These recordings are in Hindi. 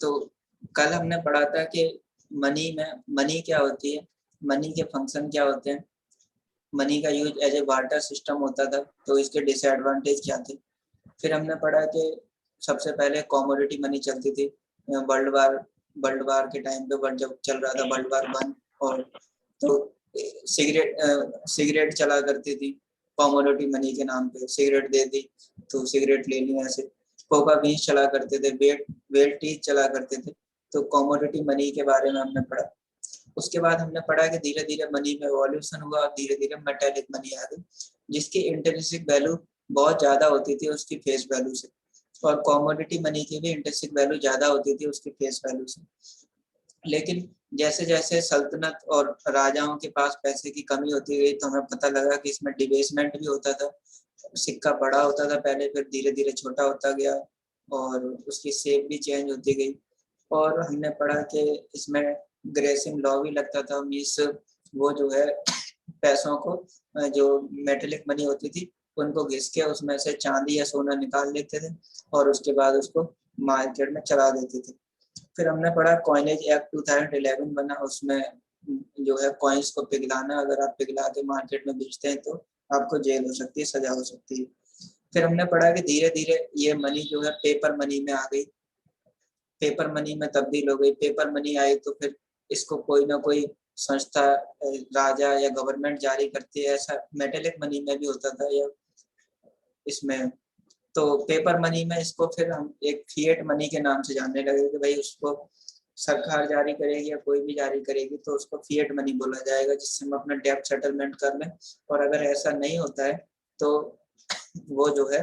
तो कल हमने पढ़ा था कि मनी क्या होती है, मनी के फंक्शन क्या होते हैं, मनी का use as a barter system होता था, तो इसके डिसएडवांटेज क्या थे। फिर हमने पढ़ा कि सबसे पहले कॉमोडिटी मनी चलती थी वर्ल्ड वार के टाइम पे, जब चल रहा था वर्ल्ड वार 1, और तो सिगरेट चला करती थी कॉमोडिटी मनी के नाम पे, सिगरेट दे दी तो सिगरेट ले ली ऐसे। कोका बीन्स चला करते थे, वेट टीज चला करते थे। तो कॉमोडिटी मनी के बारे में हमने पढ़ा। उसके बाद हमने पढ़ा कि धीरे धीरे मनी में एवोल्यूशन हुआ और धीरे धीरे मेटेलिक मनी आ गई, जिसकी इंट्रिंसिक वैल्यू बहुत ज्यादा होती थी उसकी फेस वैल्यू से, और कॉमोडिटी मनी की भी इंट्रिंसिक वैल्यू ज्यादा होती थी उसकी फेस वैल्यू से। लेकिन जैसे जैसे सल्तनत और राजाओं के पास पैसे की कमी होती गई, तो हमें पता लगा कि इसमें डिबेसमेंट भी होता था। सिक्का बड़ा होता था पहले, फिर धीरे धीरे छोटा होता गया और उसकी शेप भी चेंज होती गई। और हमने पढ़ा कि इसमें ग्रेसिंग लॉ भी लगता था, मीन्स वो जो है पैसों को, जो मेटेलिक मनी होती थी उनको घिस के उसमें से चांदी या सोना निकाल लेते थे और उसके बाद उसको मार्केट में चला देते थे। फिर हमने पढ़ा कॉइनेज एक्ट 2011 बना, उसमें जो है कॉइन्स को पिघलाना, अगर आप पिघला के मार्केट में बेचते हैं तो आपको जेल हो सकती है, सजा हो सकती है। फिर हमने पढ़ा कि धीरे धीरे ये मनी जो है पेपर मनी में आ गई, पेपर मनी में तब्दील हो गई। पेपर मनी आई तो फिर इसको कोई ना कोई संस्था, राजा या गवर्नमेंट जारी करती है, ऐसा मेटेलिक मनी में भी होता था या इसमें। तो पेपर मनी में इसको फिर हम एक फिएट मनी के नाम से जानने लगे कि भाई उसको सरकार जारी करेगी या कोई भी जारी करेगी तो उसको फिएट मनी बोला जाएगा, जिससे हम अपना डेब्ट सेटलमेंट कर लें। और अगर ऐसा नहीं होता है तो वो जो है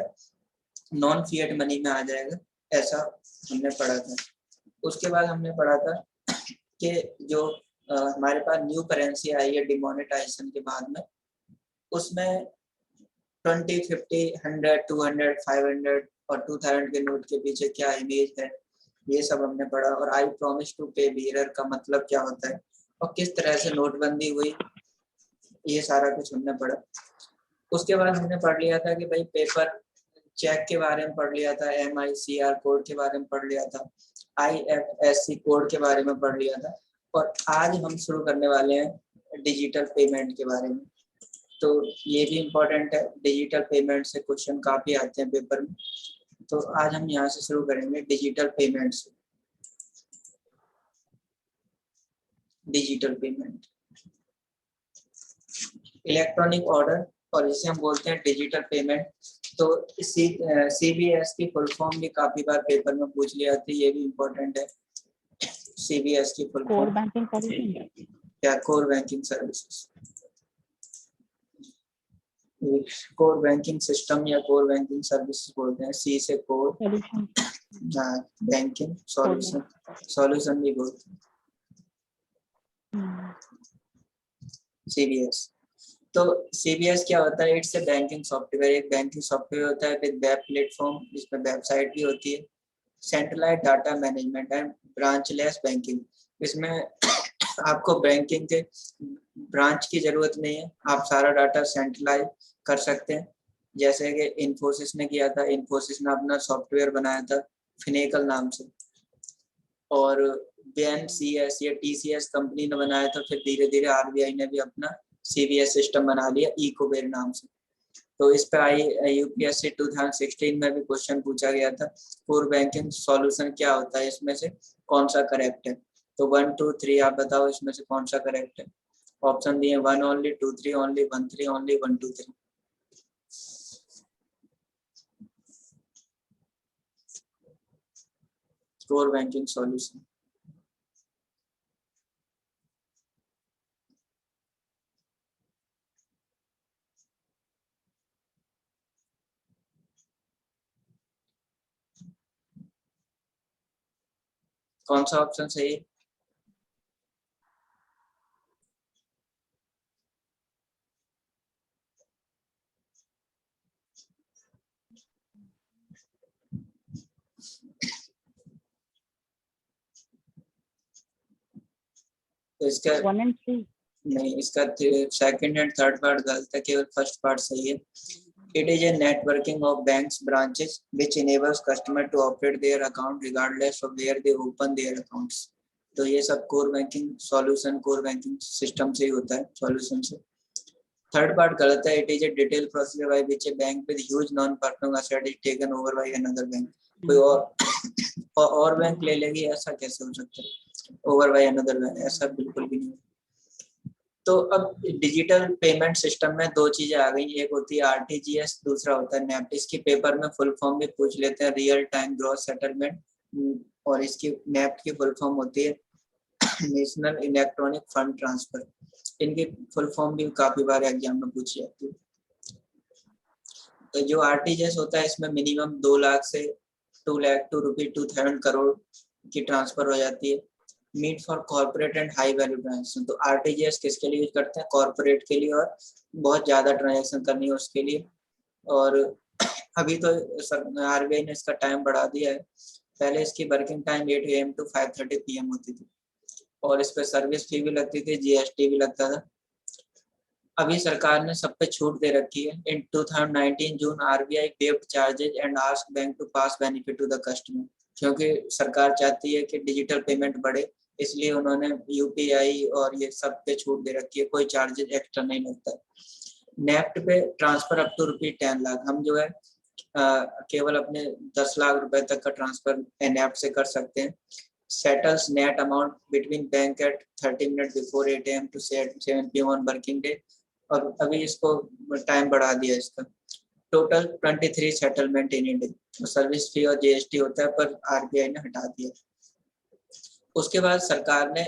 नॉन फिएट मनी में आ जाएगा, ऐसा हमने पढ़ा था। उसके बाद हमने पढ़ा था कि जो हमारे पास न्यू करेंसी आई है डिमोनेटाइजेशन के बाद में, उसमें 20, 50, 100, 200, 500 और 2000 के नोट के पीछे क्या इमेज है, ये सब हमने पढ़ा। और आई प्रॉमिस टू पे बियरर का मतलब क्या होता है और किस तरह से नोटबंदी हुई, ये सारा कुछ हमने पढ़ा। उसके बाद हमने पढ़ लिया था कि भाई पेपर चेक के बारे में पढ़ लिया था, MICR कोड के बारे में पढ़ लिया था, IFSC कोड के बारे में पढ़ लिया था। और आज हम शुरू करने वाले हैं डिजिटल पेमेंट के बारे में। तो ये भी इम्पोर्टेंट है, डिजिटल पेमेंट से क्वेश्चन काफी आते हैं पेपर में। तो आज हम यहाँ से शुरू करेंगे डिजिटल पेमेंट से। डिजिटल पेमेंट, इलेक्ट्रॉनिक ऑर्डर, और इसे हम बोलते हैं डिजिटल पेमेंट। तो CBS की फुल फॉर्म भी काफी बार पेपर में पूछ लिया जाती है, ये भी इम्पोर्टेंट है। CBS की full core form banking services या core banking services, core banking system या कोर बैंकिंग सर्विसेज बोलते हैं। सी से core, solution, banking solution, solution भी बोलते हैं CBS। तो CBS क्या होता है? इट्स ए बैंकिंग सॉफ्टवेयर, एक बैंकिंग सॉफ्टवेयर होता है विद वेब प्लेटफॉर्म, जिसमें वेबसाइट भी होती है। Centralised data management and branchless banking, इसमें आपको बैंकिंग के ब्रांच की जरूरत नहीं है, आप सारा डाटा सेंट्रलाइज कर सकते हैं। जैसे कि इन्फोसिस ने किया था, इन्फोसिस ने अपना सॉफ्टवेयर बनाया था फिनेकल नाम से, और BNCS या TCS कंपनी ने बनाया था। फिर धीरे धीरे RBI ने भी अपना CBS सिस्टम बना लिया इकोबेर नाम से। तो इस पे UPSC 2016 में भी क्वेश्चन पूछा गया था, कोर बैंकिंग सॉल्यूशन क्या होता है, इसमें से कौन सा करेक्ट है। तो 1, 2, 3 आप बताओ इसमें से कौन सा करेक्ट है। ऑप्शन दिए 1 only, 2, 3 only, 1, 3 only, 1, 2, 3। Core banking solution, कौन सा ऑप्शन सही है? तो इसका 1 and 3 नहीं, इसका सेकंड एंड थर्ड पार्ट गलत है, केवल फर्स्ट पार्ट सही है। It is a networking of banks branches which enables customer to operate their account regardless of where they open their accounts. तो ये सब core banking solution, core banking system से ही होता है, सॉल्यूशन से। थर्ड पार्ट गलत है। It is a detail procedure by which A bank with huge non performing asset is taken over by another bank. कोई और बैंक ले लेगी, ऐसा कैसे हो सकता है? ओवर बाय अनदर बैंक, ऐसा बिल्कुल भी नहीं। तो अब डिजिटल पेमेंट सिस्टम में दो चीजें आ गई, एक होती है आरटीजीएस, दूसरा होता है नेफ्ट। इसकी पेपर में फुल फॉर्म भी पूछ लेते हैं, रियल टाइम ग्रॉस सेटलमेंट, और इसकी नेफ्ट की फुल फॉर्म होती है नेशनल इलेक्ट्रॉनिक फंड ट्रांसफर। इनकी फुल फॉर्म भी काफी बार एग्जाम में पूछी जाती है। तो जो आरटीजीएस होता है इसमें मिनिमम 2 लाख से 2 लाख टू रुपीज 2,000 करोड़ की ट्रांसफर हो जाती है। Meet for corporate and high value transaction. तो आरटीजीएस किसके लिए यूज करते हैं? कॉर्पोरेट के लिए, और बहुत ज्यादा ट्रांजेक्शन करनी है उसके लिए। और अभी तो आरबीआई ने इसका टाइम बढ़ा दिया है। पहले इसकी working time 8 AM to 5:30 PM होती थी, और इस पर सर्विस फी भी लगती थी, जीएसटी भी लगता था। अभी सरकार ने सब पे छूट दे रखी है। In 2019 June RBI waived charges and asked bank to pass benefit to the customer. क्योंकि सरकार चाहती है कि डिजिटल पेमेंट बढ़े, इसलिए उन्होंने यूपीआई और ये सब पे छूट दे रखी है, कोई चार्जेस एक्स्ट्रा नहीं लगता। नेफ्ट पे ट्रांसफर अप टू ₹10 लाख, हम जो है केवल अपने 10 लाख रुपए तक का ट्रांसफर नेफ्ट से कर सकते हैं। Settles net amount between bank at 30 minute before 8 AM to 7 PM on working day. और अभी इसको टाइम बढ़ा दिया इसका। Total 23 settlement in India. Service fee और जीएसटी होता है, पर आरबीआई ने हटा दिया। उसके बाद सरकार ने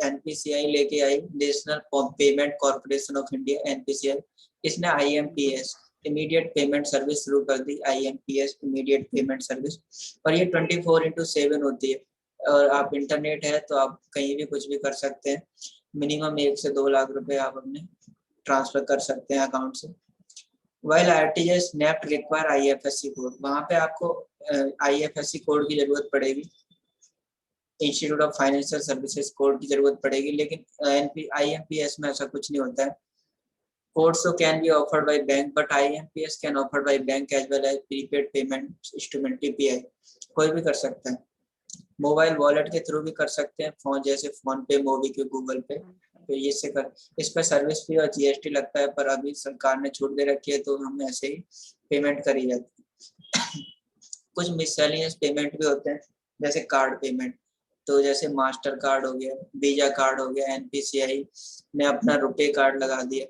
एनपीसीआई लेके आई, national payment corporation of India, NPCI. इसने आईएमपीएस इमीडिएट पेमेंट सर्विस शुरू कर दी, आईएमपीएस इमीडिएट पेमेंट सर्विस। और ये 24/7 होती है, और आप इंटरनेट है तो आप कहीं भी कुछ भी कर सकते हैं। मिनिमम 1 से 2 लाख रुपए आप अपने ट्रांसफर कर सकते हैं अकाउंट से। While RTGS NEFT require IFSC code, वहां पे आपको आईएफएससी कोड की जरूरत पड़ेगी, institute of financial services code की जरूरत पड़ेगी। लेकिन आईएमपीएस में ऐसा कुछ नहीं होता है। Code so can be offered by bank, but IMPS can offered by bank as well as prepaid payment instrument PPI. कोई भी कर सकता है, मोबाइल वॉलेट के थ्रू भी कर सकते हैं, फोन जैसे फोन पे, मोबीक्विक, गूगल पे, तो ये से कर। इस पर सर्विस फी और जीएसटी लगता है, पर अभी सरकार ने छूट दे रखी है तो हम ऐसे ही पेमेंट करी जाती है। कुछ मिससेलियस पेमेंट भी होते हैं, जैसे कार्ड पेमेंट। तो जैसे मास्टर कार्ड हो गया, वीजा कार्ड हो गया, एनपीसीआई ने अपना रुपए कार्ड लगा दिया।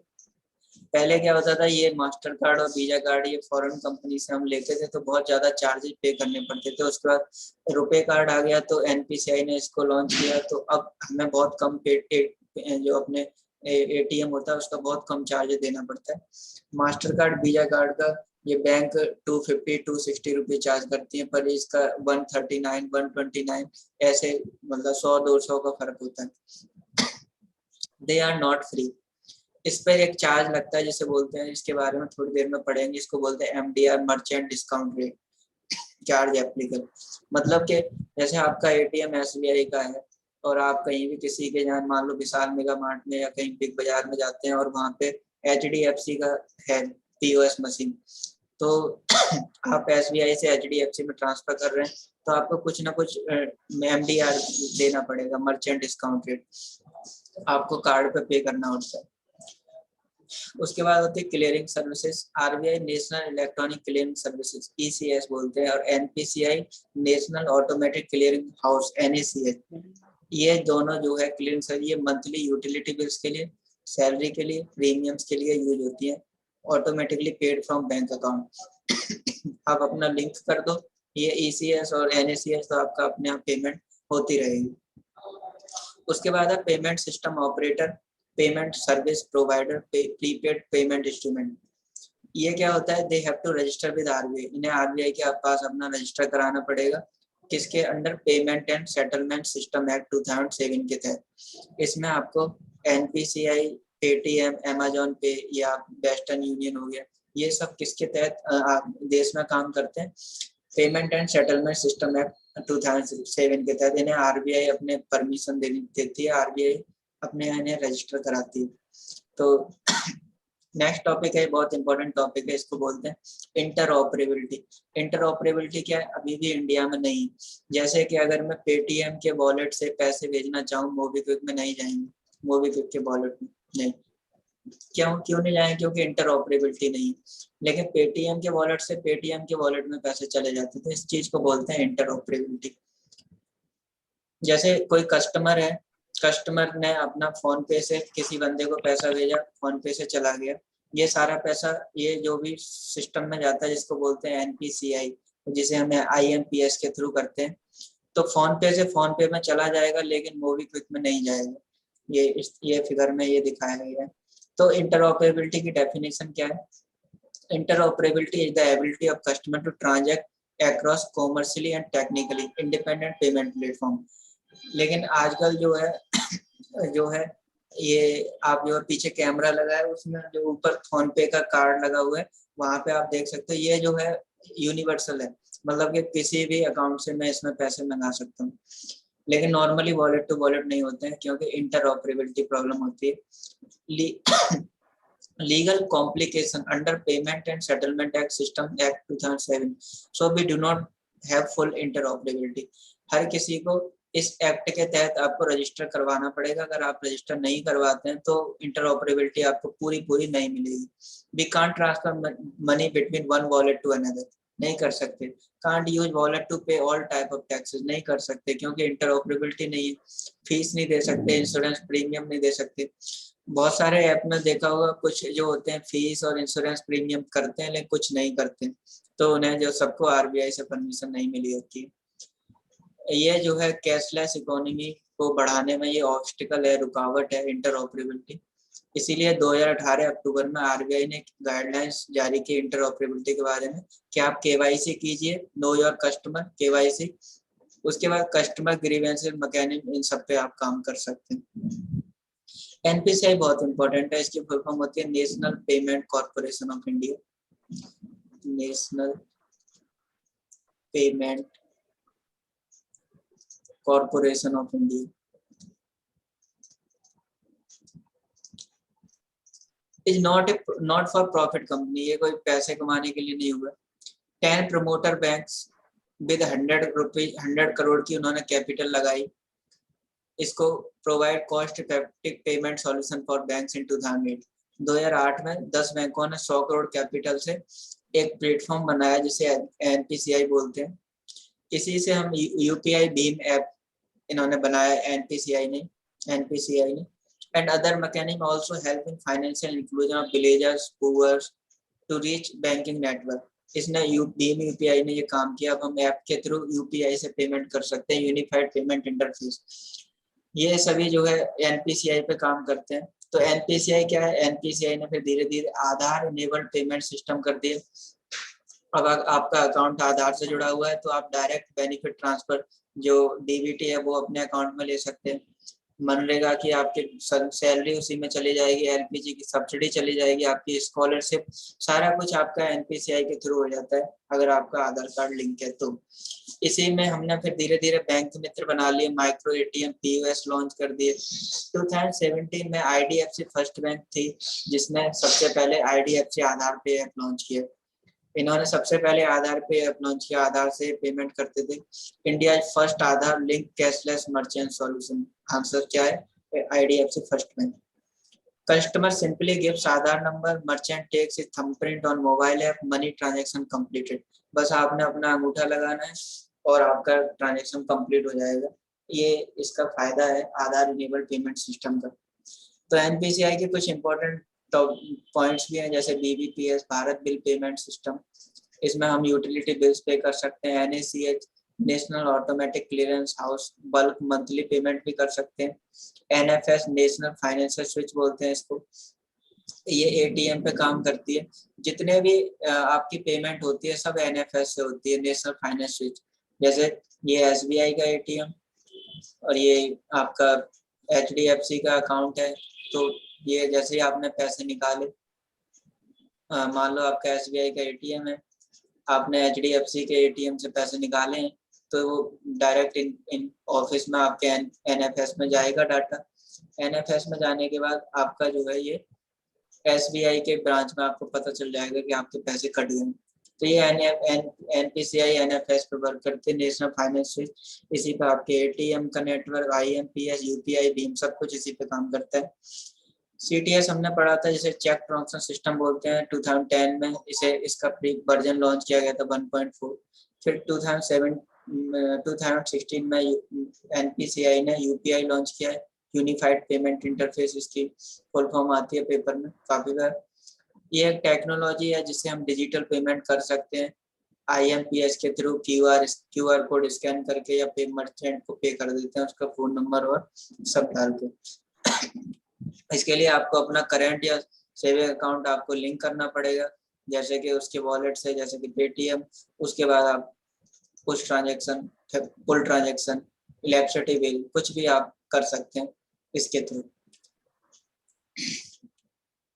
पहले क्या होता था, ये मास्टर कार्ड और वीजा कार्ड ये फॉरेन कंपनी से हम लेते थे तो बहुत ज्यादा चार्जेस पे करने पड़ते थे। उसके बाद रुपए कार्ड आ गया तो एनपीसीआई ने इसको लॉन्च किया, तो अब हमें बहुत कम जो अपने एटीएम होता है उसका बहुत कम चार्ज देना पड़ता है। मास्टर कार्ड, वीजा कार्ड का ये बैंक 250-260 रुपये चार्ज करती है, पर इसका 139, 129 ऐसे मतलब 100-200 का फर्क होता है। They are not free. इस पर एक चार्ज लगता है जिसे बोलते हैं, इसके बारे में थोड़ी देर में पढ़ेंगे, इसको बोलते हैं MDR, merchant discount rate charge applicable. मतलब कि जैसे आपका एटीएम एसबीआई का है और आप कहीं भी किसी के यहाँ मान लो विशाल मेगा मार्ट में या कहीं बिग बाजार में जाते हैं और वहाँ पे एचडीएफसी का है पीओएस मशीन, तो आप एसबीआई से एचडीएफसी में ट्रांसफर कर रहे हैं तो आपको कुछ ना कुछ एमडीआर देना पड़ेगा, मर्चेंट डिस्काउंट रेट, आपको कार्ड पे पे करना होता है। उसके बाद होती है clearing services. RBI national electronic clearing services, ECS बोलते हैं, और NPCI national automatic clearing house, NACH. ये दोनों जो है क्लियरिंग सर्विस, ये मंथली यूटिलिटी बिल्स के लिए, सैलरी के लिए, प्रीमियम्स के लिए यूज होती है, automatically paid from bank account. आप अपना लिंक कर दो ये ईसीएस और एनएसीएस, तो आपका अपने आप पेमेंट होती रहेगी। उसके बाद है payment system operator, payment service provider, prepaid payment instrument. ये क्या होता है, they have to register with RBI. इन्हें आरबीआई के पास अपना रजिस्टर कराना पड़ेगा, किसके under? Payment and settlement system act 2007 के तहत। इसमें आपको एनपीसीआई, पेटीएम, अमेजोन पे या वेस्टर्न यूनियन हो गया, ये सब किसके तहत देश में काम करते हैं? Payment and settlement system act 2007 के तहत इन्हें आरबीआई अपने परमिशन देती है, आरबीआई अपने इन्हें रजिस्टर कराती है। तो नेक्स्ट टॉपिक है, बहुत इंपॉर्टेंट टॉपिक है, इसको बोलते हैं इंटरऑपरेबिलिटी। इंटरऑपरेबिलिटी क्या है, अभी भी इंडिया में नहीं। जैसे कि अगर मैं पेटीएम के वॉलेट से पैसे भेजना चाहूँ, मोबीक्विक में नहीं जाएंगे, मोबीक्विक के वॉलेट में नहीं। क्यों क्यों नहीं जाएंगे? क्योंकि इंटरऑपरेबिलिटी नहीं है। लेकिन पेटीएम के वॉलेट से पेटीएम के वॉलेट में पैसे चले जाते हैं, तो इस चीज को बोलते हैं इंटरऑपरेबिलिटी। जैसे कोई कस्टमर है, कस्टमर ने अपना फोन पे से किसी बंदे को पैसा भेजा, फोन पे से चला गया, ये सारा पैसा ये जो भी सिस्टम में जाता है जिसको बोलते हैं एनपीसीआई, जिसे हमें आईएमपीएस के थ्रू करते हैं, तो फोन पे से फोन पे में चला जाएगा, लेकिन मोबीक्विक में नहीं जाएगा। ये फिगर में ये दिखाया गया है। तो इंटरऑपरेबिलिटी की डेफिनेशन क्या है? Interoperability is the ability of customer to transact across commercially and technically independent payment platform. लेकिन आजकल जो है ये आप जो पीछे कैमरा लगा है उसमें जो ऊपर फोन पे का कार्ड लगा हुआ है, वहां पे आप देख सकते हो, ये जो है यूनिवर्सल है, मतलब कि किसी भी अकाउंट से मैं इसमें पैसे मंगा सकता हूँ। लेकिन नॉर्मली वॉलेट टू वॉलेट नहीं होते हैं, क्योंकि इंटरऑपरेबिलिटी प्रॉब्लम होती है। legal complication under Payment and Settlement Act System Act 2007, so we do not have full interoperability। हर किसी को इस एक्ट के तहत आपको रजिस्टर करवाना पड़ेगा, अगर आप रजिस्टर नहीं करवाते हैं तो इंटरऑपरेबिलिटी आपको पूरी नहीं मिलेगी। We can't transfer money between one wallet to another, नहीं कर सकते। Can't use wallet to pay all type of taxes, नहीं कर सकते क्योंकि इंटरऑपरेबिलिटी नहीं है। फीस नहीं दे सकते, इंश्योरेंस प्रीमियम नहीं दे सकते। बहुत सारे ऐप में देखा होगा, कुछ जो होते हैं फीस और इंश्योरेंस प्रीमियम करते हैं, लेकिन कुछ नहीं करते, तो उन्हें जो सबको आरबीआई से परमिशन नहीं मिली होती। ये जो है कैशलेस इकोनॉमी को बढ़ाने में ये ऑब्स्टिकल है, रुकावट है इंटरऑपरेबिलिटी। इसीलिए 2018 अक्टूबर में आरबीआई ने गाइडलाइंस जारी की इंटरऑपरेबिलिटी के बारे में कि आप केवाईसी कीजिए, नो योर कस्टमर केवाईसी, उसके बाद कस्टमर ग्रीवेंसेस मैकेनिज्म, इन सब पे आप काम कर सकते हैं। एनपीसीआई बहुत इंपॉर्टेंट है, इसकी फुल फॉर्म होती है national payment corporation of India. National payment corporation of India is not for profit company, ये कोई पैसे कमाने के लिए नहीं हुआ। 10 प्रमोटर बैंक्स विद 100 करोड़ की उन्होंने कैपिटल लगाई। इसको provide cost effective payment solution for banks in 2008। 2008 में 10 बैंकों ने 100 करोड़ कैपिटल से एक प्लेटफॉर्म बनाया जिसे एनपीसीआई बोलते हैं। इसी से हम यूपीआई भीम ऐप इन्होंने बनाया, एनपीसीआई ने and other mechanism also help in financial inclusion of villagers poor to reach banking network. इसने भीम यूपीआई ने ये काम किया। अब हम ऐप के थ्रू यूपीआई से पेमेंट कर सकते हैं, यूनिफाइड पेमेंट इंटरफेस। ये सभी जो है एनपीसीआई पे काम करते हैं। तो एनपीसीआई क्या है? एनपीसीआई ने फिर धीरे धीरे आधार इनेबल्ड पेमेंट सिस्टम कर दिया। अब आपका अकाउंट आधार से जुड़ा हुआ है तो आप डायरेक्ट बेनिफिट ट्रांसफर जो डीबीटी है वो अपने अकाउंट में ले सकते हैं। मनरेगा की आपकी सैलरी उसी में चली जाएगी, एलपीजी की सब्सिडी चली जाएगी, आपकी स्कॉलरशिप, सारा कुछ आपका एनपीसीआई के थ्रू हो जाता है अगर आपका आधार कार्ड लिंक है तो। इसी में हमने फिर धीरे धीरे बैंक मित्र बना लिए, माइक्रो एटीएम पीओएस लॉन्च कर दिए। 2017 में आईडीएफसी फर्स्ट बैंक थी जिसने सबसे पहले आईडीएफसी आधार पे ऐप लॉन्च किया। इन्होंने सबसे पहले आधार पे ऐप लॉन्च किया, आधार से पेमेंट करते थे। India first Aadhaar link cashless merchant solution. Answer क्या है? IDFC first bank. Customer simply gives Aadhaar number, merchant takes it thumbprint on mobile app, money transaction completed. बस आपने अपना अंगूठा लगाना है और आपका ट्रांजैक्शन कंप्लीट हो जाएगा। ये इसका फायदा है आधार इनेबल्ड पेमेंट सिस्टम का। तो एनपीसीआई के कुछ इंपॉर्टेंट पॉइंट्स भी हैं, जैसे BBPS Bharat bill payment system, इसमें हम यूटिलिटी बिल्स पे कर सकते हैं। NACH national automatic clearance house, bulk monthly payment भी कर सकते हैं। एनएफएस नेशनल फाइनेंशियल स्विच बोलते हैं इसको, ये एटीएम पे काम करती है। जितने भी आपकी पेमेंट होती है सब एनएफएस से होती है, नेशनल फाइनेंस स्विच। जैसे ये एसबीआई का एटीएम और ये आपका एचडीएफसी का अकाउंट है, तो ये जैसे ही आपने पैसे निकाले, मान लो आपका एसबीआई का एटीएम है, आपने एचडीएफसी के एटीएम से पैसे निकाले हैं, तो वो डायरेक्ट इन ऑफिस में आपके एनएफएस में जाएगा डाटा। एनएफएस में जाने के बाद आपका जो है ये SBI के ब्रांच में आपको पता चल जाएगा कि आपके पैसे कट गए। तो ये NPCI NFS पे वर्क करते हैं, नेशनल फाइनेंस स्विच। इसी पे आपके ATM का नेटवर्क, IMPS, UPI, भीम सब कुछ इसी पे काम करता है। CTS हमने पढ़ा था, जिसे चेक ट्रांसफर सिस्टम बोलते हैं, 2010 में इसे इसका प्री वर्जन लॉन्च किया गया था 1.4। फिर 2016 में NPCI ने UPI लॉन्च किया है, यूनिफाइड पेमेंट इंटरफेस इसकी फुल फॉर्म आती है पेपर में काफी बार। ये एक टेक्नोलॉजी है जिससे हम डिजिटल पेमेंट कर सकते हैं IMPS के थ्रू, QR कोड स्कैन करके या पे मर्चेंट को पे कर देते हैं उसका फोन नंबर और सब डाल के। इसके लिए आपको अपना करंट या सेविंग अकाउंट आपको लिंक करना पड़ेगा, जैसे कि उसके वॉलेट से, जैसे कि पेटीएम। उसके बाद आप कुछ transaction, full transaction, electricity bill, कुछ भी आप कर सकते हैं इसके थ्रू।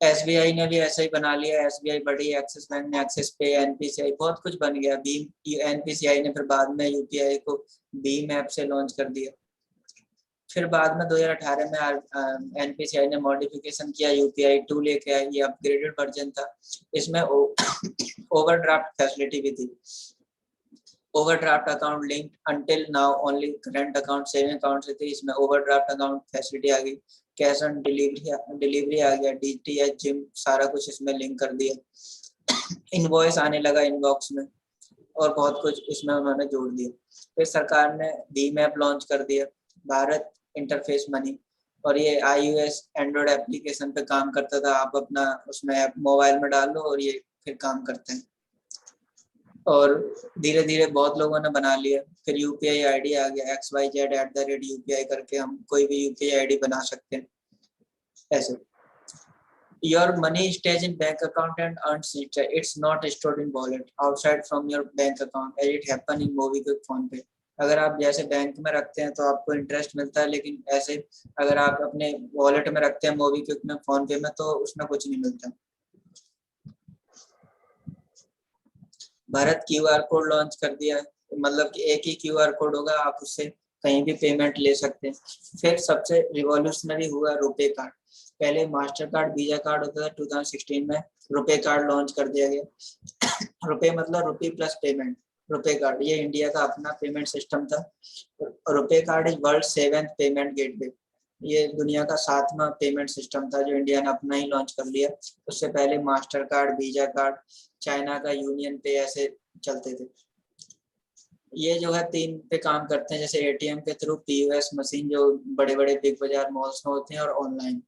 SBI ने भी ऐसा ही बना लिया, SBI बड़ी, एक्सिस बैंक ने एक्सिस पे, NPCI बहुत कुछ बन गया। भीम, NPCI ने फिर बाद में UPI को भीम ऐप से लॉन्च कर दिया। फिर बाद में 2018 में NPCI ने मॉडिफिकेशन किया, UPI 2 लेके आया, ये अपग्रेडेड वर्जन था। इसमें ओवरड्राफ्ट फैसिलिटी भी थी। Overdraft account link until now only current account saving account से थी, इसमें ओवरड्राफ्ट अकाउंट फैसिलिटी आ गई। कैश ऑन डिलीवरी आ गया, DTH, जिम, सारा कुछ इसमें लिंक कर दिया। इनवॉइस आने लगा इनबॉक्स में, और बहुत कुछ इसमें उन्होंने जोड़ दिया। फिर सरकार ने भीम ऐप लॉन्च कर दिया, भारत इंटरफेस मनी, और ये iOS एंड्रॉइड एप्लीकेशन पे काम करता था। आप अपना उसमें ऐप मोबाइल में डाल लो और ये फिर काम करते हैं। और धीरे धीरे बहुत लोगों ने बना लिया। फिर UPI ID आ गया, XYZ@UPI करके हम कोई भी UPI ID बना सकते हैं ऐसे। Your money stays in bank account and earns interest. It's not stored in wallet outside from your bank account as it happen in MobiKwik, PhonePe. अगर आप जैसे बैंक में रखते हैं तो आपको इंटरेस्ट मिलता है, लेकिन ऐसे अगर आप अपने वॉलेट में रखते हैं MobiKwik में, PhonePe में, तो उसमें कुछ नहीं मिलता। भारत QR कोड लॉन्च कर दिया है, मतलब कि एक ही QR कोड होगा, आप उससे कहीं भी पेमेंट ले सकते हैं। फिर सबसे रिवॉल्यूशनरी हुआ रुपे कार्ड। पहले मास्टर कार्ड, वीजा कार्ड होता था, 2016 में रुपे कार्ड लॉन्च कर दिया गया। रुपे मतलब रुपी प्लस पेमेंट, रुपे कार्ड ये इंडिया का अपना पेमेंट सिस्टम था। RuPay card is world 7th payment gateway, ये दुनिया का 7वां पेमेंट सिस्टम था जो इंडिया ने अपना ही लॉन्च कर लिया। उससे पहले master card, visa card, China का यूनियन पे ऐसे चलते थे। ये जो है 3 पे काम करते हैं, जैसे ATM के थ्रू, POS मशीन जो बड़े बड़े बिग बाजार मॉल्स में होते हैं, और ऑनलाइन।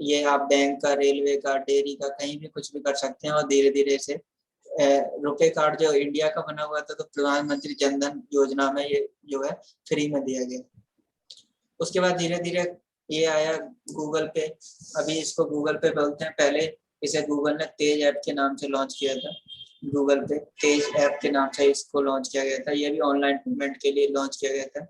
ये आप बैंक का, रेलवे का, डेयरी का, कहीं भी कुछ भी कर सकते हैं। और धीरे धीरे से रुपे कार्ड जो इंडिया का बना हुआ था, तो प्रधानमंत्री जन धन योजना में ये जो है फ्री में दिया गया। उसके बाद धीरे धीरे ये आया गूगल पे। अभी इसको गूगल पे बोलते हैं, पहले इसे गूगल ने तेज ऐप के नाम से लॉन्च किया था। गूगल पे तेज ऐप के नाम से इसको लॉन्च किया गया था। ये भी ऑनलाइन पेमेंट के लिए लॉन्च किया गया था।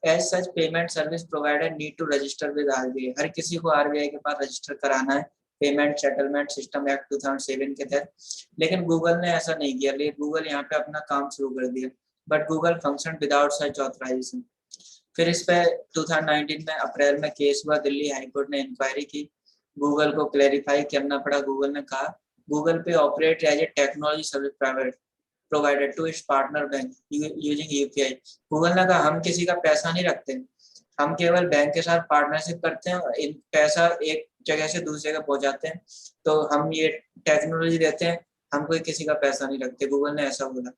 As such payment service provider need to register with RBI। हर किसी को RBI के पास रजिस्टर कराना है पेमेंट सेटलमेंट सिस्टम एक्ट 2007 के तहत। लेकिन गूगल ने ऐसा नहीं किया, लेकिन गूगल यहाँ पे अपना काम शुरू कर दिया। But Google function without such authorization. फिर इस पे 2019 में अप्रैल में केस हुआ, दिल्ली हाईकोर्ट ने इंक्वायरी की, गूगल को क्लैरिफाई करना पड़ा। गूगल ने कहा Google pay operate as a technology service provider to its partner bank using UPI। गूगल ने कहा हम किसी का पैसा नहीं रखते, हम केवल बैंक के साथ पार्टनरशिप करते हैं और पैसा एक जगह से दूसरी जगह पहुंचाते हैं, तो हम ये टेक्नोलॉजी देते हैं, हम कोई किसी का पैसा नहीं रखते। गूगल ने ऐसा बोला।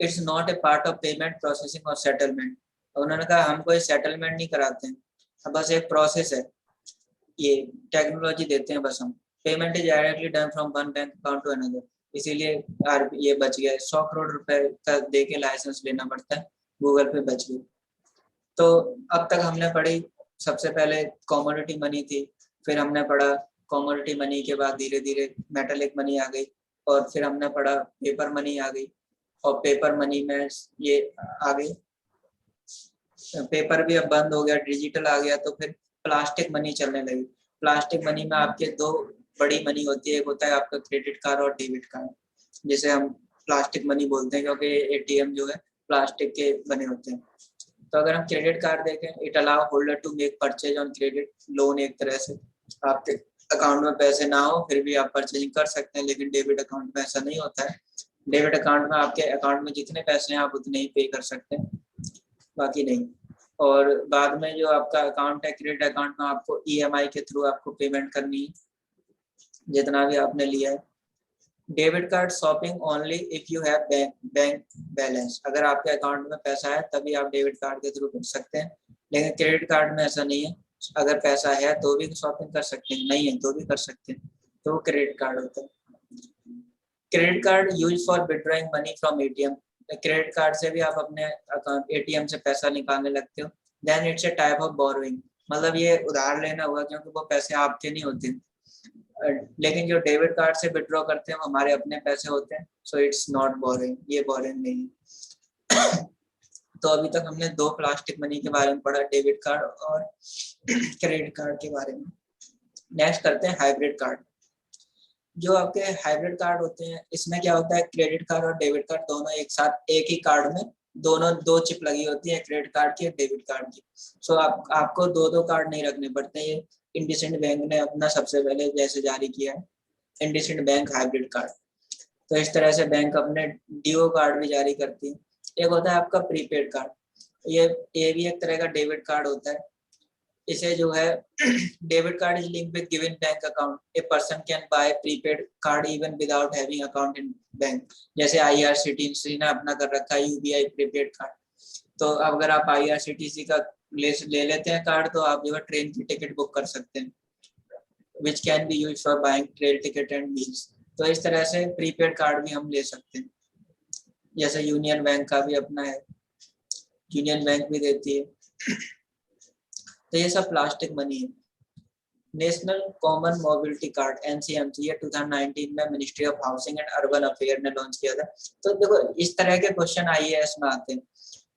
It's not a part of payment processing और सेटलमेंट। उन्होंने कहा हम कोई सेटलमेंट नहीं कराते हैं, बस एक प्रोसेस है, ये टेक्नोलॉजी देते हैं बस हम। Payment is directly done from one bank account to another. इसीलिए ये बच गया। 100 करोड़ रुपए का दे के लाइसेंस लेना पड़ता है, गूगल पे बच गया। तो अब तक हमने पढ़ी, सबसे पहले कॉमोडिटी मनी थी, फिर हमने पढ़ा कॉमोडिटी मनी के बाद धीरे धीरे मेटालिक मनी आ गई, और फिर हमने पढ़ा पेपर मनी आ गई, और पेपर मनी में ये आ गई, पेपर भी अब बंद हो गया, डिजिटल आ गया। तो फिर प्लास्टिक मनी चलने लगी। प्लास्टिक मनी में आपके 2 बड़ी मनी होती है, एक होता है आपका क्रेडिट कार्ड और डेबिट कार्ड, जिसे हम प्लास्टिक मनी बोलते हैं क्योंकि ATM जो है प्लास्टिक के बने होते हैं। तो अगर हम क्रेडिट कार्ड देखें, it allow holder to make purchase on credit loan, एक तरह से आपके अकाउंट में पैसे ना हो फिर भी आप परचेजिंग कर सकते हैं, लेकिन डेबिट अकाउंट में ऐसा नहीं होता है। डेबिट अकाउंट में आपके अकाउंट में जितने पैसे हैं आप उतने ही पे कर सकते हैं, बाकी नहीं। और बाद में जो आपका अकाउंट है क्रेडिट अकाउंट में आपको ईएमआई के थ्रू आपको पेमेंट करनी है जितना भी आपने लिया है। Debit card shopping only if you have bank balance, अगर आपके अकाउंट में पैसा है तभी आप डेबिट कार्ड के थ्रू कर सकते हैं, लेकिन क्रेडिट कार्ड में ऐसा नहीं है, अगर पैसा है तो भी शॉपिंग कर सकते हैं, नहीं है तो भी कर सकते हैं, तो वो क्रेडिट कार्ड होता है। Credit card use for withdrawing money from ATM, credit card से भी आप अपने अकाउंट एटीएम से पैसा निकालने लगते हो। Then it's a type of borrowing, मतलब ये उधार लेना हुआ क्योंकि वो पैसे आपके नहीं होते, लेकिन जो डेबिट कार्ड से विड्रॉ करते हैं वो हमारे अपने पैसे होते हैं, सो इट्स नॉट बोरोइंग, ये बोरोइंग नहीं है। तो अभी तक हमने दो प्लास्टिक मनी के बारे में पढ़ा, डेबिट कार्ड और क्रेडिट कार्ड के बारे में। नेक्स्ट करते हैं हाइब्रिड कार्ड। जो आपके हाइब्रिड कार्ड होते हैं इसमें क्या होता है, क्रेडिट कार्ड और डेबिट कार्ड दोनों एक साथ एक ही कार्ड में दोनों दो चिप लगी होती है, क्रेडिट कार्ड की और डेबिट कार्ड की। सो आपको दो कार्ड नहीं रखने पड़ते। ये इंडसइंड बैंक ने अपना सबसे पहले जैसे जारी किया है, इंडसइंड बैंक हाइब्रिड कार्ड। तो इस तरह से बैंक अपने डीओ कार्ड भी जारी करती है। एक होता है आपका प्रीपेड कार्ड, ये भी एक तरह का डेबिट कार्ड होता है। इसे जो है debit card is linked with given bank account, a person can buy prepaid card even without having account in bank. जैसे आईआरसीटीसी ने अपना कर रखा है यूबीआई प्रीपेड कार्ड, तो अगर आप आईआरसीटीसी का ले लेते हैं कार्ड तो आप जो है ट्रेन की टिकट बुक कर सकते हैं, which can be used for buying train ticket and meals. तो इस तरह से प्रीपेड कार्ड भी हम ले सकते हैं। जैसे यूनियन बैंक का भी अपना है, यूनियन बैंक भी देती है। तो ये सब प्लास्टिक मनी है। National common mobility card NCMC ये 2019 में ministry of housing and urban affair ने लॉन्च किया था। तो देखो इस तरह के क्वेश्चन आईएएस में आते हैं।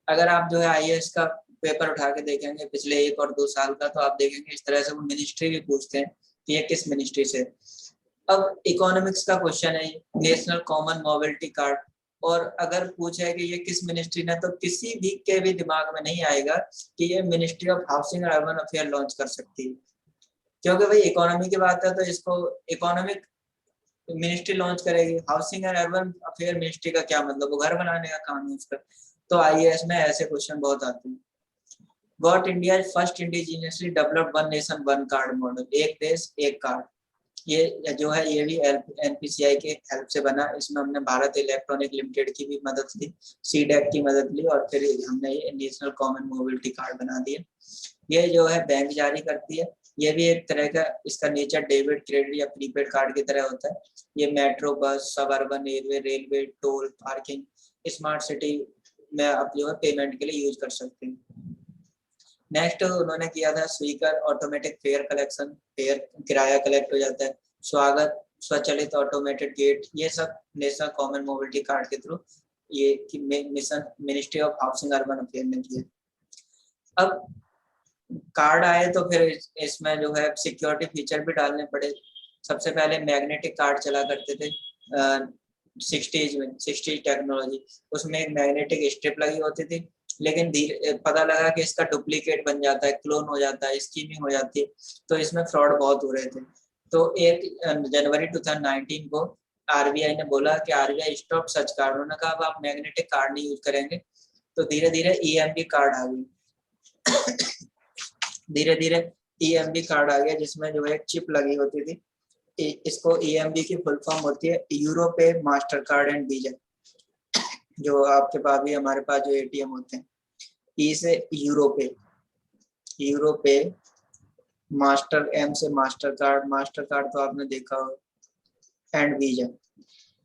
अगर आप जो है आईएएस का पेपर उठा के देखेंगे पिछले 1 और 2 साल का, तो आप देखेंगे इस तरह से वो मिनिस्ट्री भी पूछते हैं कि ये किस मिनिस्ट्री से। अब इकोनॉमिक्स का क्वेश्चन है नेशनल कॉमन मोबिलिटी कार्ड, और अगर पूछे कि ये किस मिनिस्ट्री ने, तो किसी भी के भी दिमाग में नहीं आएगा कि ये ministry of housing and urban affair launch कर सकती है, क्योंकि भाई इकोनॉमी की बात है तो इसको इकोनॉमिक मिनिस्ट्री लॉन्च करेगी। Housing and urban affair ministry का क्या मतलब, वो घर बनाने का काम है उसका। तो आईएएस में ऐसे क्वेश्चन बहुत आते हैं। Got India first indigenously developed one nation one card model, एक देश एक कार्ड। ये जो है ये भी एनपीसीआई के हेल्प से बना। इसमें हमने भारत इलेक्ट्रॉनिक लिमिटेड की भी मदद ली, सीडेक की मदद ली, और फिर हमने ये नेशनल कॉमन मोबिलिटी कार्ड बना दिया। ये जो है बैंक जारी करती है। ये भी एक तरह का, इसका नेचर डेबिट क्रेडिट या प्रीपेड कार्ड की तरह होता है। ये मेट्रो, बस, सब urban railway, toll, parking, smart city में आप जो है पेमेंट के लिए यूज कर सकते हैं। नेक्स्ट उन्होंने किया था स्वीकर ऑटोमेटिक फेयर कलेक्शन, फेयर किराया कलेक्ट हो जाता है। स्वागत स्वचालित ऑटोमेटेड गेट, ये सब नेशनल कॉमन मोबिलिटी कार्ड के थ्रू ये mission ministry of housing urban affair ने किया। अब कार्ड आए तो फिर इसमें जो है सिक्योरिटी फीचर भी डालने पड़े। सबसे पहले मैग्नेटिक कार्ड चला करते थे 60s में, 60 टेक्नोलॉजी, उसमें एक मैग्नेटिक स्ट्रिप लगी होती थी, लेकिन पता लगा कि इसका डुप्लीकेट बन जाता है, क्लोन हो जाता है, स्कीमिंग हो जाती है, तो इसमें फ्रॉड बहुत हो रहे थे। तो 1 जनवरी 2019 को आरबीआई ने बोला कि आरबीआई स्टॉप सच कार्ड। उन्होंने कहा अब आप मैग्नेटिक कार्ड नहीं यूज करेंगे। तो धीरे धीरे ईएमवी कार्ड आ गई। धीरे धीरे ईएमवी कार्ड आ गया जिसमें जो है चिप लगी होती थी। इसको ईएमवी की फुल फॉर्म होती है Europay master card and visa. जो आपके पास भी हमारे पास जो एटीएम होते हैं, ई से यूरोपे, यूरोपे, मास्टर, एम से मास्टर कार्ड तो आपने देखा हो, एंड वीजा।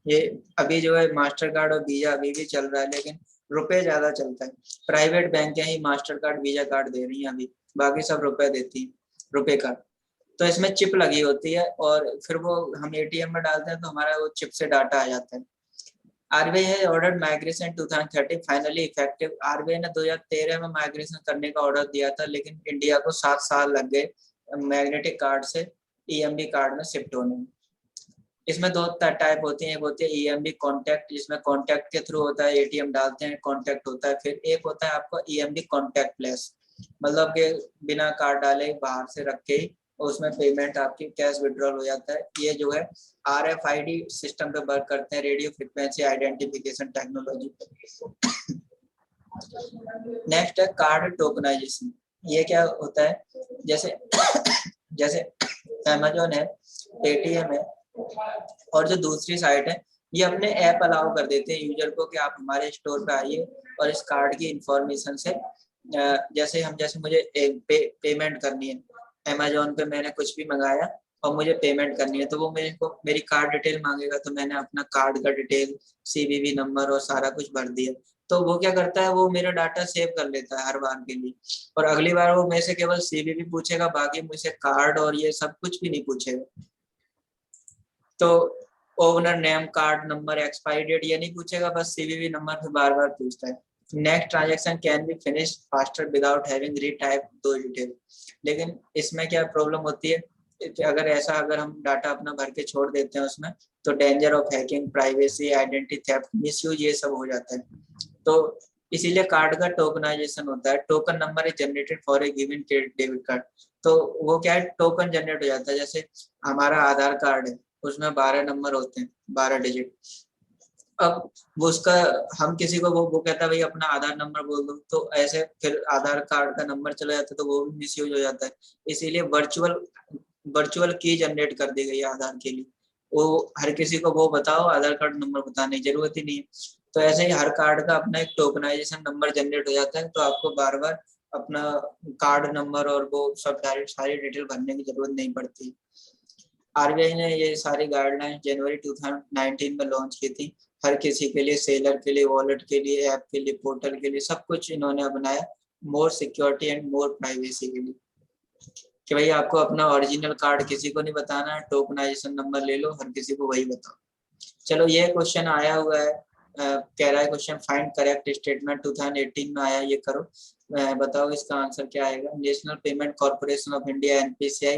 ये अभी जो है मास्टर कार्ड और वीजा अभी भी चल रहा है, लेकिन रुपए ज्यादा चलता है। प्राइवेट बैंक ही मास्टर कार्ड वीजा कार्ड दे रही हैं अभी, बाकी सब रुपए देती है, रुपए कार्ड। तो इसमें चिप लगी होती है और फिर वो हम एटीएम में डालते हैं तो हमारा वो चिप से डाटा आ जाता है। आरबीआई है order migration 2030 finally effective. RBI ने 2013 में माइग्रेशन करने का ऑर्डर दिया था, लेकिन इंडिया को 7 साल लग गए मैग्नेटिक कार्ड से ईएमवी कार्ड में शिफ्ट होने में। इसमें 2 टाइप होती हैं, एक होती है ईएमवी कॉन्टैक्ट, जिसमें कॉन्टैक्ट के थ्रू होता है, एटीएम डालते हैं कॉन्टैक्ट होता है। फिर एक होता है आपका ईएमवी कॉन्टैक्ट लेस, मतलब कि बिना कार्ड डाले बाहर से रख के ही उसमें पेमेंट आपकी कैश विड्रॉल हो जाता है। ये जो है RFID सिस्टम पे वर्क करते हैं, रेडियो फ्रिक्वेंसी आइडेंटिफिकेशन टेक्नोलॉजी पे। नेक्स्ट है कार्ड टोकनाइजेशन। ये क्या होता है, जैसे जैसे अमेजोन है, पेटीएम है और जो दूसरी साइट है, ये अपने ऐप अलाउ कर देते हैं यूजर को कि आप हमारे स्टोर पे आइए और इस कार्ड की इंफॉर्मेशन से जैसे मुझे पेमेंट करनी है, अमेजोन पे मैंने कुछ भी मंगाया और मुझे पेमेंट करनी है, तो वो मेरे को मेरी कार्ड डिटेल मांगेगा, तो मैंने अपना कार्ड का डिटेल, CVV नंबर और सारा कुछ भर दिया, तो वो क्या करता है, वो मेरा डाटा सेव कर लेता है हर बार के लिए, और अगली बार वो मेरे से केवल CVV पूछेगा, बाकी मुझसे कार्ड और ये सब कुछ भी नहीं पूछेगा। तो owner name, card number, expiry date ये नहीं पूछेगा, बस CVV नंबर पे बार बार पूछता है। Next transaction can be finish faster without having retype दो डिटेल। लेकिन इसमें क्या प्रॉब्लम होती है कि अगर हम डाटा अपना भर के छोड़ देते हैं उसमें, तो danger of hacking, privacy, identity theft, misuse ये सब हो जाता है। तो इसीलिए कार्ड का टोकनाइजेशन होता है। Token number is generated for a given debit card. तो वो क्या है, टोकन जनरेट हो जाता है। जैसे हमारा आधार कार्ड है, उसमें 12 नंबर होते हैं, 12 डिजिट। अब वो उसका हम किसी को वो कहता है भाई अपना आधार नंबर बोल दो, तो ऐसे फिर आधार कार्ड का नंबर चला जाता है, तो वो भी मिसयूज हो जाता है। इसीलिए वर्चुअल की जनरेट कर दी गई है आधार के लिए। वो हर किसी को वो बताओ, आधार कार्ड नंबर बताने की जरूरत ही नहीं है। तो ऐसे ही हर कार्ड का अपना एक टोकनाइजेशन नंबर जनरेट हो जाता है, तो आपको बार बार अपना कार्ड नंबर और वो सब सारी डिटेल भरने की जरूरत नहीं पड़ती। RBI ने ये सारी गाइडलाइंस जनवरी 2019 में लॉन्च की थी, हर किसी के लिए, सेलर के लिए, वॉलेट के लिए, ऐप के लिए, पोर्टल के लिए, सब कुछ इन्होंने बनाया मोर सिक्योरिटी एंड मोर प्राइवेसी के लिए, कि भाई आपको अपना ओरिजिनल कार्ड किसी को नहीं बताना है, टोकनाइजेशन नंबर ले लो, हर किसी को वही बताओ। चलो ये क्वेश्चन आया हुआ है, कह रहा है क्वेश्चन फाइंड करेक्ट स्टेटमेंट 2018 में आया, ये करो। बताओ इसका आंसर क्या आएगा। National payment corporation of India NPCI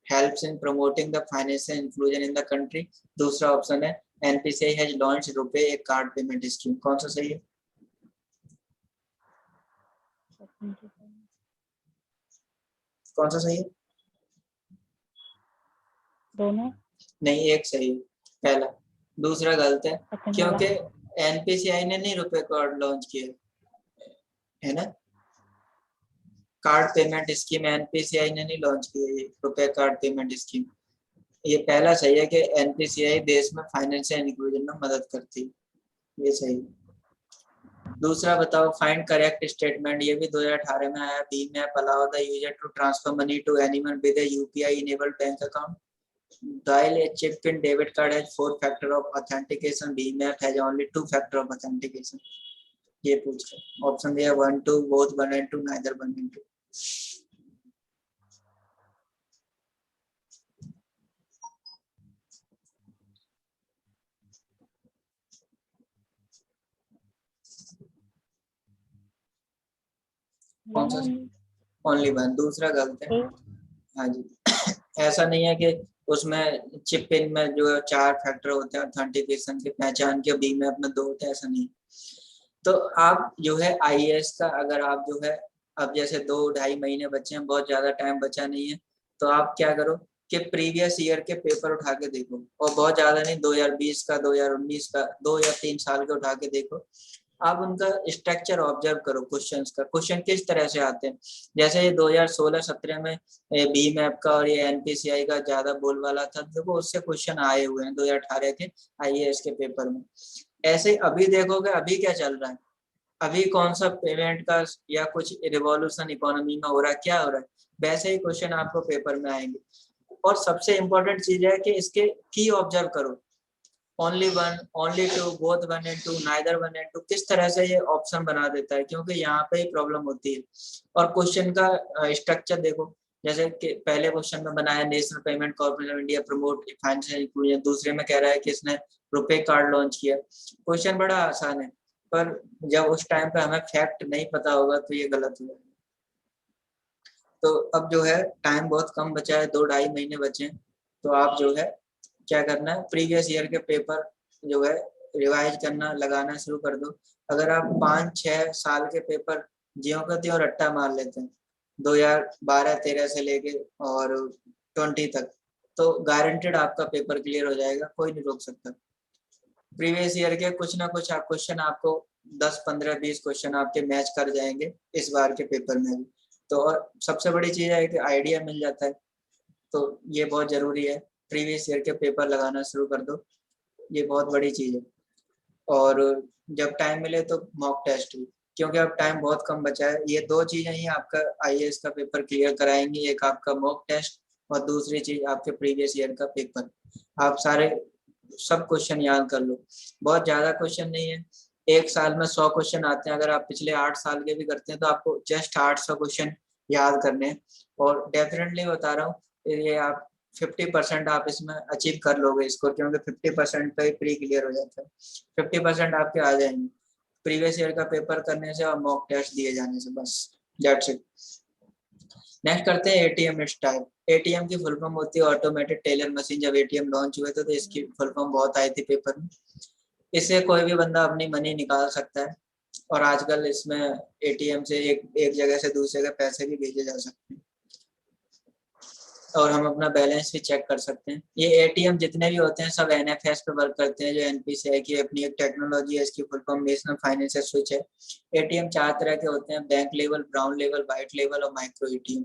helps in promoting the financial inclusion in the country। दूसरा ऑप्शन है NPCI has launched रुपए एक कार्ड पेमेंट स्कीम। कौन सा सही है? कौन सा सही है? दोनों नहीं, एक सही है, पहला। दूसरा गलत है, क्योंकि NPCI ने नहीं रुपए कार्ड लॉन्च किया है ना, कार्ड पेमेंट स्कीम NPCI ने नहीं लॉन्च की है, ये रुपए कार्ड पेमेंट स्कीम। ये पहला सही है कि NPCI देश में फाइनेंशियल इंक्लूजन में मदद करती है, ये सही है। दूसरा बताओ फाइंड करेक्ट स्टेटमेंट, ये भी 2018 में आया। भीम app allow the user to transfer money to anyone with a UPI enabled bank account. Dial a chip pin debit card has 4 factor of authentication, भीम app has only 2 factor of authentication. ये पूछ रहे, ऑप्शन दिया 1 2, बोथ 1 and 2, neither 1 and 2। कौन सा? ओनली 1, दूसरा गलत है। हाँ जी ऐसा नहीं है कि उसमें चिप पिन में जो 4 फैक्टर होते हैं ऑथेंटिकेशन के, पहचान के, भीम ऐप में 2 होते हैं, ऐसा नहीं। तो आप जो है IAS का, अगर आप जो है अब जैसे 2-2.5 महीने बचे हैं, बहुत ज्यादा टाइम बचा नहीं है, तो आप क्या करो कि प्रीवियस ईयर के पेपर उठा के देखो, और बहुत ज्यादा नहीं, 2020 का, 2019 का, 2 या 3 साल के उठा के देखो। आप उनका स्ट्रक्चर ऑब्जर्व करो, क्वेश्चंस का, क्वेश्चन किस तरह से आते हैं। जैसे ये 2016-17 में भीम ऐप का और ये NPCI का ज्यादा बोलबाला था, देखो उससे क्वेश्चन आए हुए हैं 2018 के IAS के पेपर में। ऐसे अभी देखोगे अभी क्या चल रहा है, अभी कौन सा पेमेंट का या कुछ रिवॉल्यूशन इकोनॉमी में हो रहा है, क्या हो रहा है, वैसे ही क्वेश्चन आपको पेपर में आएंगे। और सबसे इंपॉर्टेंट चीज है कि इसके की ऑब्जर्व करो, only 1, only 2, both 1 and 2, neither 1 and 2, किस तरह से ये ऑप्शन बना देता है, क्योंकि यहाँ पे ही प्रॉब्लम होती है। और क्वेश्चन का स्ट्रक्चर देखो, जैसे कि पहले क्वेश्चन में बनाया national payment corporation of India promote financial inclusion, दूसरे में कह रहा है कि इसने रुपए कार्ड लॉन्च किया। क्वेश्चन बड़ा आसान है, पर जब उस टाइम पे हमें फैक्ट नहीं पता होगा तो ये गलत होगा। तो अब जो है टाइम बहुत कम बचा है, 2-2.5 महीने बचे हैं, तो आप जो है क्या करना है, प्रीवियस ईयर के पेपर जो है रिवाइज करना, लगाना शुरू कर दो। अगर आप 5-6 साल के पेपर ज्यों का त्यों रट्टा मार लेते हैं, 2012-13 से लेके और 20 तक, तो गारंटेड आपका पेपर क्लियर हो जाएगा, कोई नहीं रोक सकता। प्रीवियस ईयर के कुछ ना कुछ क्वेश्चन आपको 10, 15, 20 क्वेश्चन आपके मैच कर जाएंगे इस बार के पेपर में भी। तो और सबसे बड़ी चीज़ है कि आइडिया मिल जाता है, तो ये बहुत ज़रूरी है। प्रीवियस ईयर के पेपर लगाना शुरू कर दो, ये बहुत बड़ी चीज़ है। और जब टाइम मिले तो मॉक टेस्ट भी, क्योंकि अब टाइम बहुत कम बचा है। ये 2 चीज़ें ही आपका आईएएस का पेपर क्लियर कराएंगी, एक आपका मॉक टेस्ट और दूसरी चीज़ आपके प्रीवियस ईयर का पेपर। आप सारे सब क्वेश्चन याद कर लो, बहुत ज़्यादा क्वेश्चन नहीं है, एक साल में 100 क्वेश्चन आते हैं। अगर आप पिछले 8 साल के भी करते हैं तो आपको जस्ट 800 क्वेश्चन याद करने हैं। और डेफिनेटली बता रहा हूँ, ये आप 50% आप इसमें अचीव कर लोगे इसको, क्योंकि 50% पे ही प्री क्लियर हो जाता है। 50% आपके आ जाएंगे प्रीवियस ईयर का पेपर करने से और मॉक टेस्ट दिए जाने से, बस दैट्स इट। नेक्स्ट करते हैं एटीएम स्टाइल। एटीएम की फुल फॉर्म होती है ऑटोमेटेड टेलर मशीन। जब एटीएम लॉन्च हुए थे तो इसकी फुल फॉर्म बहुत आई थी पेपर में। इससे कोई भी बंदा अपनी मनी निकाल सकता है, और आजकल इसमें एटीएम से एक जगह से दूसरी जगह पैसे भी भेजे जा सकते हैं, और हम अपना बैलेंस भी चेक कर सकते हैं। ये एटीएम जितने भी होते हैं सब एनएफएस पे वर्क करते हैं, जो एनपीसीआई की अपनी एक टेक्नोलॉजी है। इसकी full form national financial switch है। एटीएम 4 तरह के होते हैं, bank level, brown level, white level और माइक्रो एटीएम।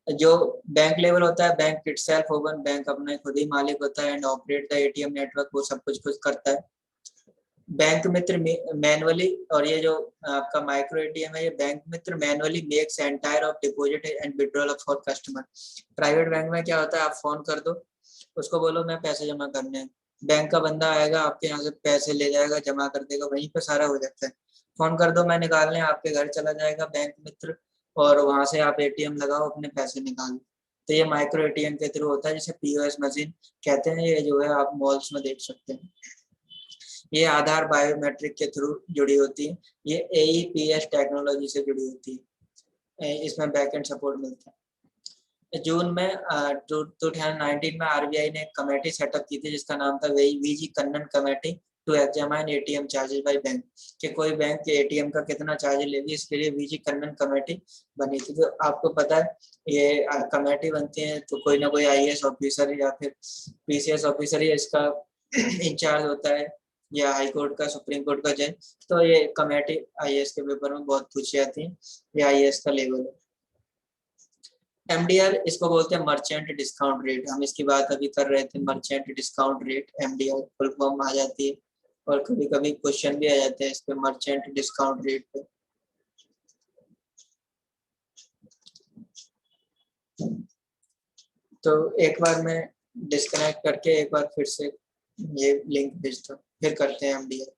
जो बैंक लेवल होता है, बैंक इटसेल्फ ओवन, बैंक अपना खुद ही मालिक होता है and operate the ATM network, वो सब कुछ खुद करता है। बैंक मित्र मैनुअली, और ये जो आपका माइक्रो एटीएम है, ये bank Mitra manually makes entire of deposit and withdrawal of for customer. Private bank में क्या होता है, आप फोन कर दो, उसको बोलो मैं पैसे जमा करने हैं, बैंक का बंदा आएगा आपके यहाँ से पैसे ले जाएगा, जमा कर देगा, वहीं पे सारा हो जाता है। फोन कर दो मैं निकालने, आपके घर चला जाएगा बैंक मित्र, और वहां से आप एटीएम लगाओ, अपने पैसे निकालो। तो ये माइक्रो एटीएम के थ्रू होता है, जिसे पीओएस मशीन कहते हैं। ये जो है आप मॉल्स में देख सकते हैं। ये आधार बायोमेट्रिक के थ्रू जुड़ी होती है। ये एईपीएस टेक्नोलॉजी से जुड़ी होती है, इसमें बैकएंड सपोर्ट मिलता है। जून में 2019 में आरबीआई ने एक कमेटी सेटअप की थी जिसका नाम था VG Kannan committee to examine ATM charges by bank, कि कोई बैंक के एटीएम का कितना चार्ज लेगी, इसके लिए वीजी कन्नन कमेटी बनी थी। तो आपको पता है ये कमेटी बनती है तो कोई ना कोई आईएएस ऑफिसर या फिर पीसीएस ऑफिसर ही इसका इंचार्ज होता है, या हाई कोर्ट का, सुप्रीम कोर्ट का जज। तो ये कमेटी आईएएस के पेपर में बहुत पूछी जाती है, ये आईएएस का लेवल है। एमडीआर इसको बोलते हैं मर्चेंट डिस्काउंट रेट, हम इसकी बात अभी कर रहे थे। Merchant discount rate MDR full form आ जाती है, और कभी कभी क्वेश्चन भी आ जाते हैं इस पे मर्चेंट डिस्काउंट रेट पे। तो एक बार मैं डिस्कनेक्ट करके एक बार फिर से ये लिंक भेजता हूँ, फिर करते हैं एमडीआर।